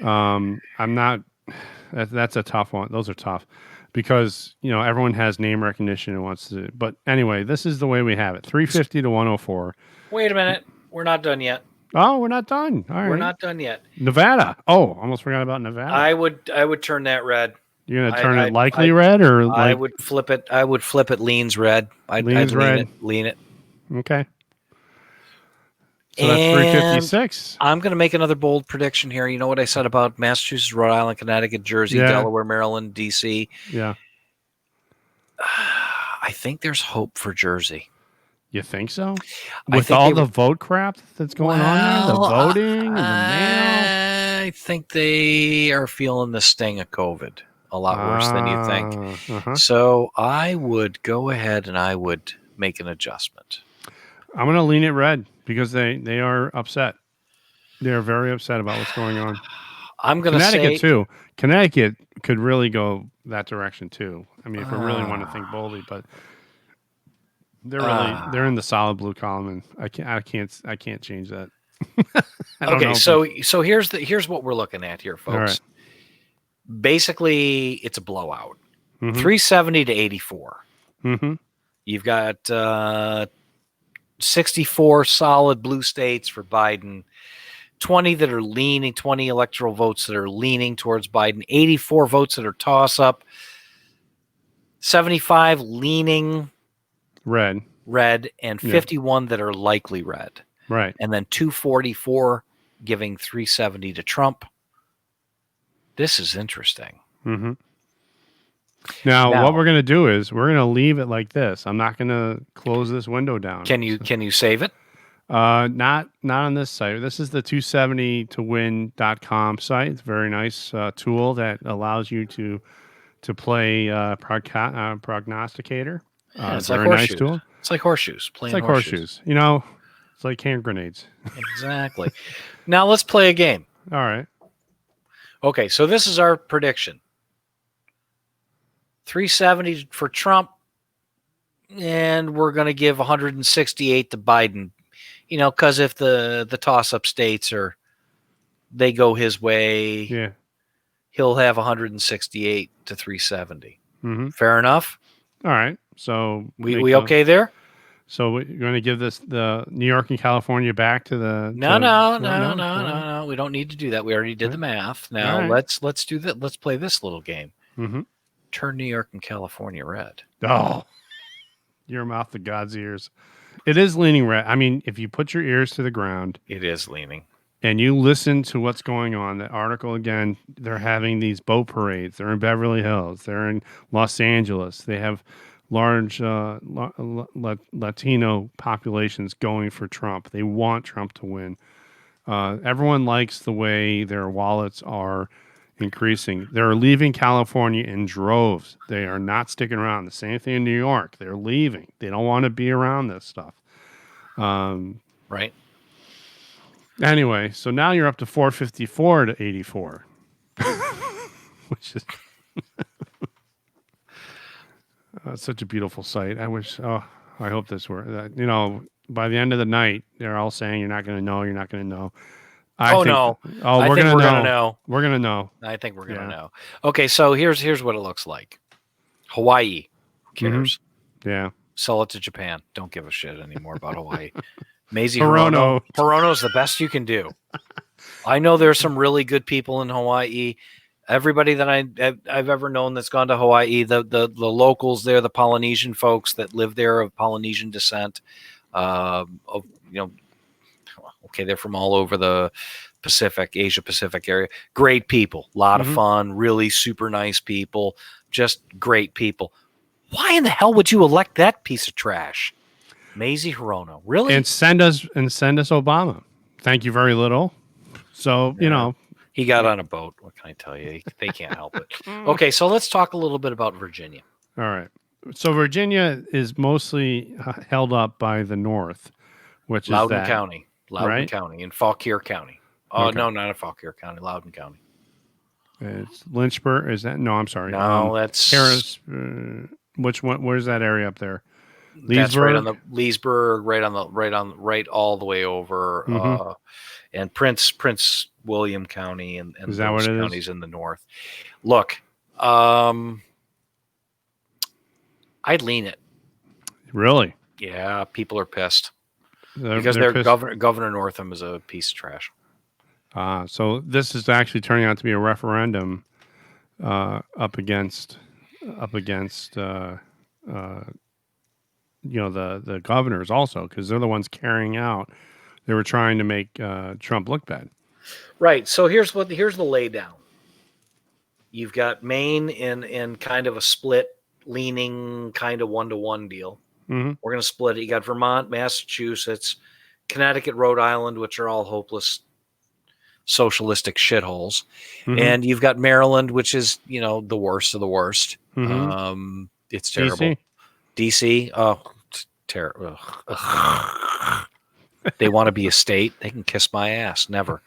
I'm not. That's a tough one. Those are tough because everyone has name recognition and wants to. But anyway, this is the way we have it: 350 to 104. Wait a minute, we're not done yet. Oh, we're not done. All right, we're not done yet. Nevada. Oh, almost forgot about Nevada. I would turn that red. You're gonna turn it likely red, or I would flip it. I would flip it leans red. I'd red. Lean it. Okay. So that's 356. I'm going to make another bold prediction here. You know what I said about Massachusetts, Rhode Island, Connecticut, Jersey, Delaware, Maryland, D.C.? Yeah. I think there's hope for Jersey. You think so? With all the vote crap that's going on there, the voting, and the mail? I think they are feeling the sting of COVID a lot worse than you think. Uh-huh. So I would go ahead and I would make an adjustment. I'm going to lean it red because they are upset. They are very upset about what's going on. I'm going to say Connecticut too. Connecticut could really go that direction too. I mean, if we really want to think boldly, but they're in the solid blue column, and I can't change that. Okay, so here's what we're looking at here, folks. All right. Basically, it's a blowout. 370 to 84. You've got 64 solid blue states for Biden, 20 that are leaning, 20 electoral votes that are leaning towards Biden, 84 votes that are toss-up, 75 leaning red, and 51 that are likely red. Right. And then 244 giving 370 to Trump. This is interesting. Now, what we're going to do is we're going to leave it like this. I'm not going to close this window down. Can you save it? Not on this site. This is the 270towin.com site. It's a very nice tool that allows you to play prognosticator. It's very like horseshoes. Nice tool. It's like horseshoes. It's like horseshoes. It's like hand grenades. Exactly. Now let's play a game. All right. Okay, so this is our prediction. 370 for Trump, and we're going to give 168 to Biden. Because if the toss-up states they go his way, he'll have 168 to 370. Fair enough? All right. So we okay there? So you're going to give the New York and California back to the No. We don't need to do that. We already did the math. Now right. let's do that. Let's play this little game. Mm-hmm. Turn New York and California red. Oh, your mouth to God's ears. It is leaning red. I mean, if you put your ears to the ground, It is leaning. and you listen to what's going on, that article again, they're having these boat parades. They're in Beverly Hills. They're in Los Angeles. They have large Latino populations going for Trump. They want Trump to win. Everyone likes the way their wallets are increasing. They're leaving California in droves. They are not sticking around. The same thing in New York. They're leaving. They don't want to be around this stuff. Right. Anyway, so now you're up to 454 to 84, which is such a beautiful sight. I wish. Oh, I hope this were. By the end of the night, they're all saying you're not going to know. You're not going to know. No. Oh, we're going to know. We're going to know. I think we're going to know. Okay, so here's what it looks like. Hawaii. Who cares? Mm-hmm. Yeah. Sell it to Japan. Don't give a shit anymore about Hawaii. Mazie Hirono. Hirono's the best you can do. I know there's some really good people in Hawaii. Everybody that I've ever known that's gone to Hawaii, the locals there, the Polynesian folks that live there of Polynesian descent, they're from all over the Asia Pacific area. Great people, a lot of fun, really super nice people, just great people. Why in the hell would you elect that piece of trash? Mazie Hirono, really? And send us Obama. Thank you very little. So, he got on a boat. What can I tell you? They can't help it. Okay, so let's talk a little bit about Virginia. All right. So Virginia is mostly held up by the North, which Loudoun is County. Loudoun County and Fauquier County. Oh, okay. No, not in Fauquier County. Loudoun County. It's Lynchburg. Is that? No, I'm sorry. No, that's Harris. Which one? Where's that area up there? That's right on the Leesburg, right all the way over, and Prince William County and is that those counties in the north. Look, I'd lean it. Really? Yeah, people are pissed because their Governor Northam is a piece of trash. So this is actually turning out to be a referendum up against the governors also, because they're the ones carrying out. They were trying to make Trump look bad. Right. So here's the laydown. You've got Maine in kind of a split, leaning kind of 1-to-1 deal. Mm-hmm. We're going to split it. You got Vermont, Massachusetts, Connecticut, Rhode Island, which are all hopeless socialistic shitholes. And you've got Maryland, which is, the worst of the worst. It's terrible. DC, oh, it's terrible. They want to be a state. They can kiss my ass. Never.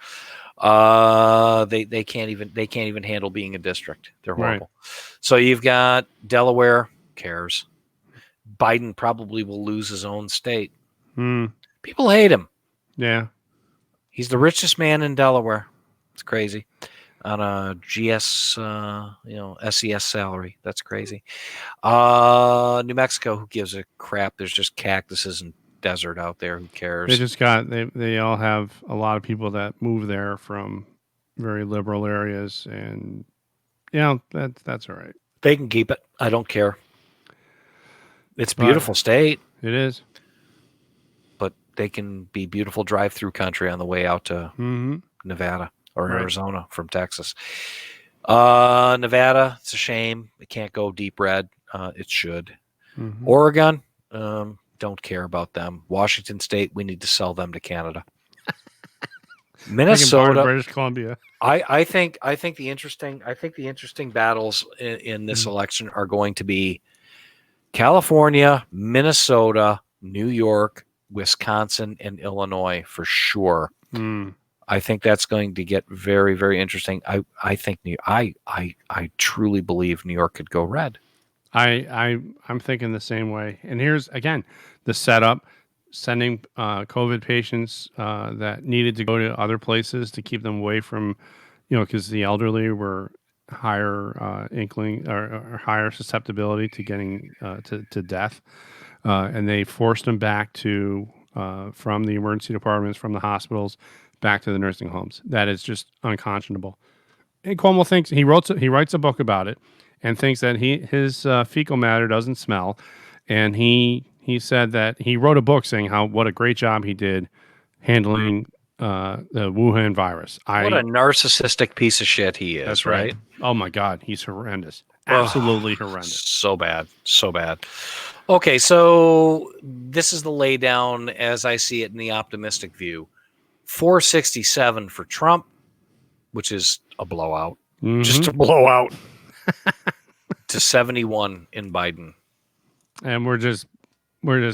They can't even handle being a district. They're horrible. Right. So you've got Delaware. Cares. Biden probably will lose his own state. People hate him. Yeah. He's the richest man in Delaware. It's crazy. On a GS, SES salary. That's crazy. New Mexico, who gives a crap? There's just cactuses and desert out there. Who cares? They all have a lot of people that move there from very liberal areas, and that's all right. They can keep it. I don't care. It's a beautiful state. It is. But they can be beautiful drive-through country on the way out to Nevada or Arizona from Texas. Nevada, it's a shame. It can't go deep red. It should. Oregon, don't care about them. Washington State, we need to sell them to Canada. Minnesota, British Columbia. I think the interesting battles in this election are going to be California, Minnesota, New York, Wisconsin, and Illinois for sure. I think that's going to get very, very interesting. I think I truly believe New York could go red. I'm thinking the same way. And here's again the setup: sending COVID patients that needed to go to other places to keep them away from, because the elderly were higher inkling or higher susceptibility to getting to death. and they forced them back to from the emergency departments, from the hospitals, back to the nursing homes. That is just unconscionable. And Cuomo thinks he writes a book about it, and thinks that his fecal matter doesn't smell, and he said that he wrote a book saying what a great job he did handling the Wuhan virus. What a narcissistic piece of shit he is, That's right? Oh my God, he's horrendous. Oh, Absolutely horrendous. So bad. So bad. Okay, so this is the laydown as I see it in the optimistic view. 467 for Trump, which is a blowout. Mm-hmm. Just a blowout. To 71 in Biden. And we're just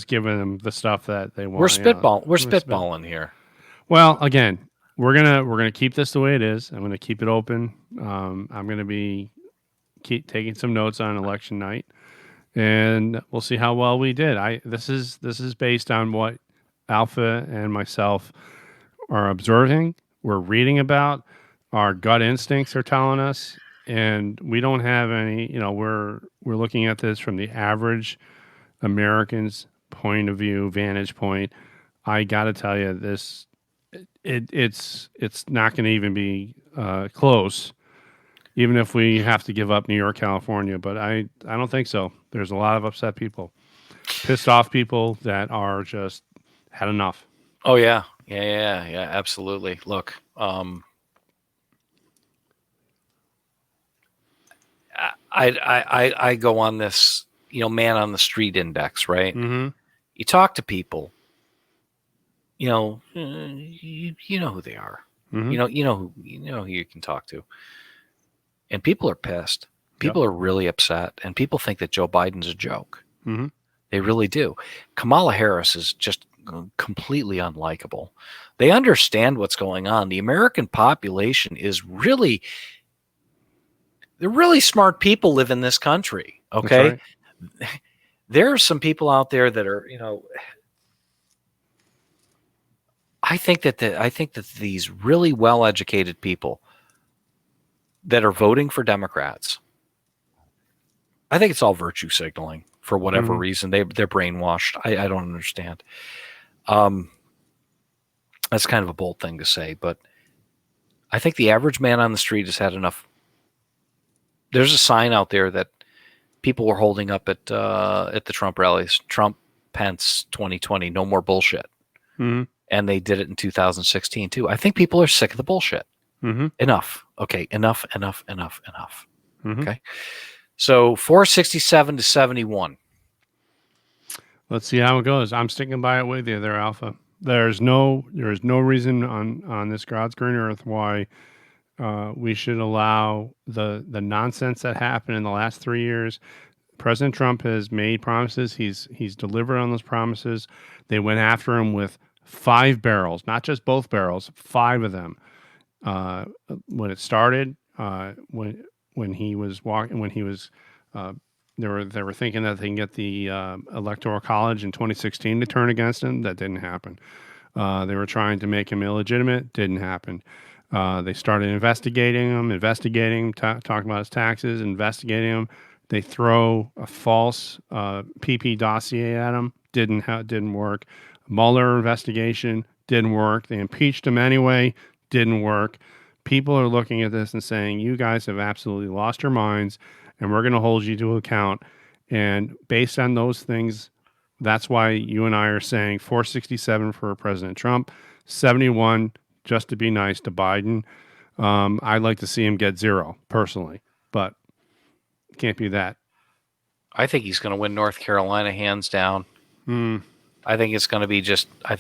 giving them the stuff that they want. We're spitballing here. Well, again, we're gonna keep this the way it is. I'm gonna keep it open. I'm gonna keep taking some notes on election night, and we'll see how well we did. This is based on what Alpha and myself are observing, we're reading about, our gut instincts are telling us, and we don't have any. We're looking at this from the average American's point of view, vantage point. I got to tell you, it's not going to even be close, even if we have to give up New York, California. But I don't think so. There's a lot of upset people, pissed off people that are just had enough. Oh yeah, absolutely. Look, I go on this, man on the street index, right? Mm-hmm. You talk to people, you know who they are. Mm-hmm. You know who you can talk to. And people are pissed. People are really upset, and people think that Joe Biden's a joke. Mm-hmm. They really do. Kamala Harris is just completely unlikable. They understand what's going on. The American population is really, they're really smart people live in this country. Okay. Right. There are some people out there that are, I think that these really well-educated people that are voting for Democrats, I think it's all virtue signaling for whatever reason. They're brainwashed. I don't understand. That's kind of a bold thing to say, but I think the average man on the street has had enough. There's a sign out there that people were holding up at the Trump rallies. Trump, Pence, 2020, no more bullshit. Mm-hmm. And they did it in 2016 too. I think people are sick of the bullshit. Mm-hmm. Enough. Okay. Enough. Mm-hmm. Okay. So 467 to 71. Let's see how it goes. I'm sticking by it with you there, Alpha. There is no reason on this God's green earth why we should allow the nonsense that happened in the last 3 years. President Trump has made promises. He's delivered on those promises. They went after him with 5 barrels, not just both barrels, 5 of them. When it started, when he was they were thinking that they can get the electoral college in 2016 to turn against him. That didn't happen. They were trying to make him illegitimate. Didn't happen. They started investigating him, talking about his taxes, investigating him. They throw a false PP dossier at him. Didn't work. Mueller investigation didn't work. They impeached him anyway. Didn't work. People are looking at this and saying, you guys have absolutely lost your minds, and we're going to hold you to account. And based on those things, that's why you and I are saying 467 for President Trump, 71 just to be nice to Biden. I'd like to see him get 0 personally, but can't be that. I think he's going to win North Carolina hands down. I think it's going to be I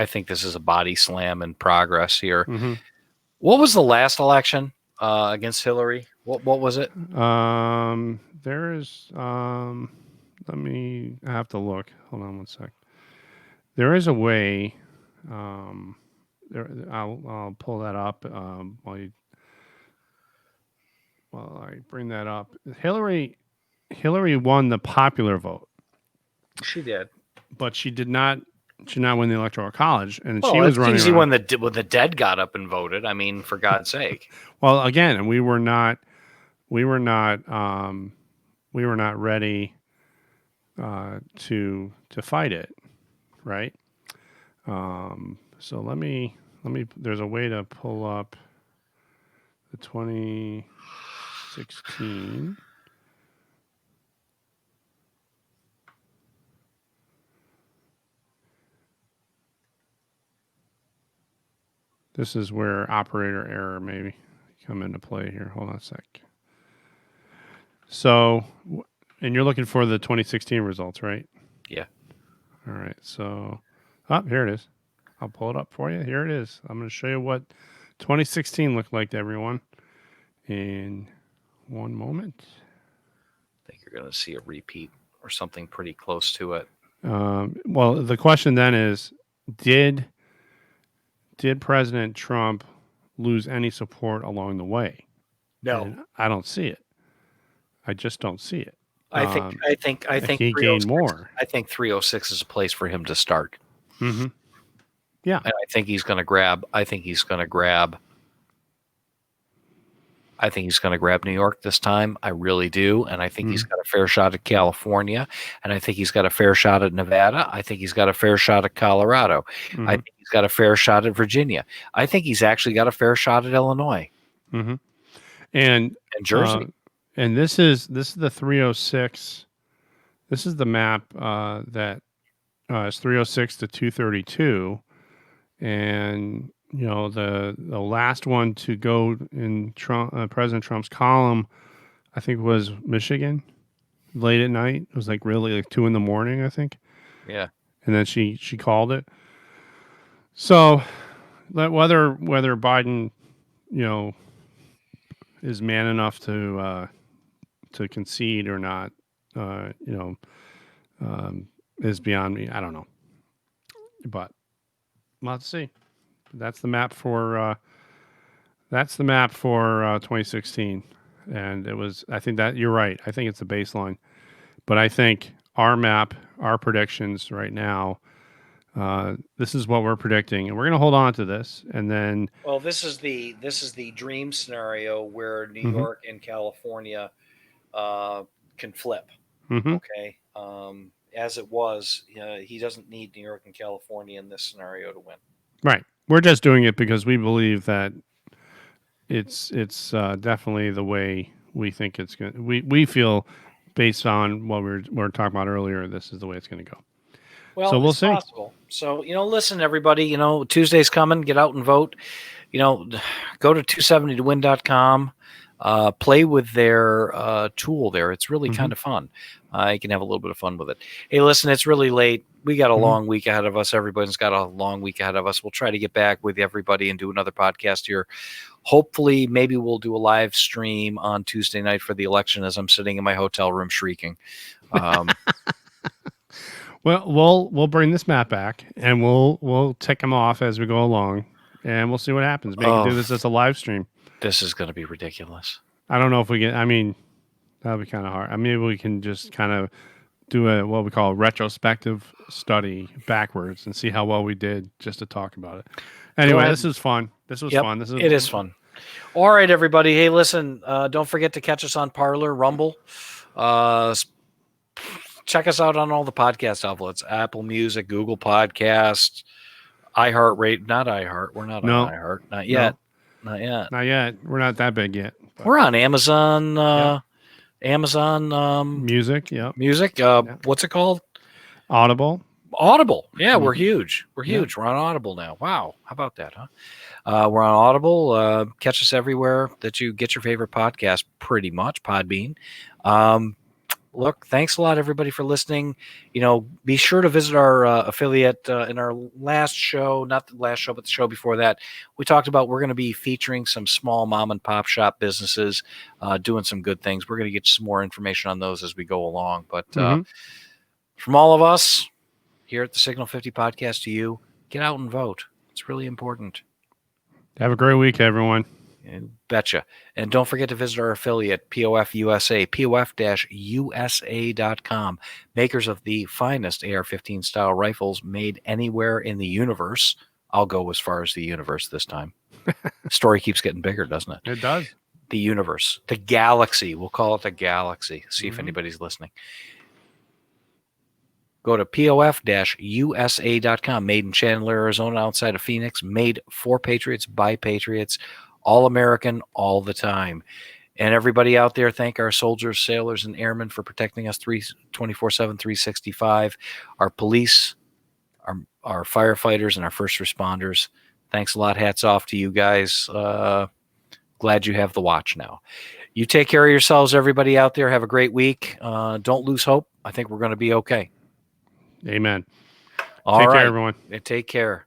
think this is a body slam in progress here. Mm-hmm. What was the last election against Hillary? What was it? There is, I have to look. Hold on one sec. There is a way, I'll pull that up while I bring that up. Hillary won the popular vote. She did, but she did not win the electoral college, and well, she was running. Easy when the dead got up and voted. I mean, for God's sake. Well, again, we were not ready to fight it, right? So let me. There's a way to pull up the 2016. This is where operator error maybe come into play here. Hold on a sec. So, and you're looking for the 2016 results, right? Yeah. All right. So, here it is. I'll pull it up for you. Here it is. I'm going to show you what 2016 looked like to everyone in one moment. I think you're going to see a repeat or something pretty close to it. Well, the question then is, did President Trump lose any support along the way? No, And I don't see it. I just don't see it. I think he gained more. I think 306 is a place for him to start. Mm-hmm. Yeah, and I think he's going to grab New York this time. I really do. And I think he's got a fair shot at California. And I think he's got a fair shot at Nevada. I think he's got a fair shot at Colorado. I think he's got a fair shot at Virginia. I think he's actually got a fair shot at Illinois. And Jersey. And this is the 306. This is the map that is 306 to 232. And the last one to go in President Trump's column, I think, was Michigan, late at night. It was really like 2 a.m, I think. Yeah. And then she called it. So whether Biden, is man enough to concede or not, is beyond me. I don't know, but let's see. That's the map for 2016, and it was. I think that you're right. I think it's the baseline, but I think our map, our predictions right now. This is what we're predicting, and we're going to hold on to this. And then, well, this is the dream scenario where New York and California can flip. Okay, as it was, he doesn't need New York and California in this scenario to win. Right. We're just doing it because we believe that it's definitely the way we think it's going. We feel, based on what we were talking about earlier, this is the way it's going to go. Well, so we'll it's see. Possible. So, listen, everybody, Tuesday's coming. Get out and vote. Go to 270towin.com. Play with their tool there. It's really kind of fun. You can have a little bit of fun with it. Hey, listen, it's really late. We got a long week ahead of us. Everybody's got a long week ahead of us. We'll try to get back with everybody and do another podcast here. Hopefully, maybe we'll do a live stream on Tuesday night for the election as I'm sitting in my hotel room shrieking. Well, we'll bring this map back and we'll tick them off as we go along, and we'll see what happens. Maybe do this as a live stream. This is going to be ridiculous. I don't know if we can. I mean, that'll be kind of hard. Maybe we can just kind of do what we call a retrospective study backwards and see how well we did just to talk about it. Anyway, this is fun. This was fun. It is fun. All right, everybody. Hey, listen, don't forget to catch us on Parler, Rumble. Check us out on all the podcast outlets: Apple Music, Google Podcasts, iHeartRadio. Not iHeart. We're not on iHeart. Not yet. No. Not yet. We're not that big yet. But. We're on Amazon. Amazon Music. Yep. Music. What's it called? Audible. Yeah, we're huge. We're huge. We're on Audible now. Wow. How about that, huh? We're on Audible. Catch us everywhere that you get your favorite podcast, pretty much. Podbean. Look, thanks a lot, everybody, for listening. Be sure to visit our affiliate in our last show, not the last show, but the show before that. We talked about we're going to be featuring some small mom and pop shop businesses doing some good things. We're going to get some more information on those as we go along. But from all of us here at the Signal 50 podcast to you, get out and vote. It's really important. Have a great week, everyone. Betcha. And don't forget to visit our affiliate, POF USA, pof-usa.com, makers of the finest AR-15 style rifles made anywhere in the universe. I'll go as far as the universe this time. Story keeps getting bigger, doesn't it? It does. The universe, the galaxy. We'll call it the galaxy. See if anybody's listening. Go to pof-usa.com. Made in Chandler, Arizona, outside of Phoenix. Made for Patriots, by Patriots. All American, all the time. And everybody out there, thank our soldiers, sailors, and airmen for protecting us 24/7, 365. Our police, our firefighters, and our first responders. Thanks a lot. Hats off to you guys. Glad you have the watch now. You take care of yourselves, everybody out there. Have a great week. Don't lose hope. I think we're going to be okay. Amen. All Take right. care, everyone. Take care.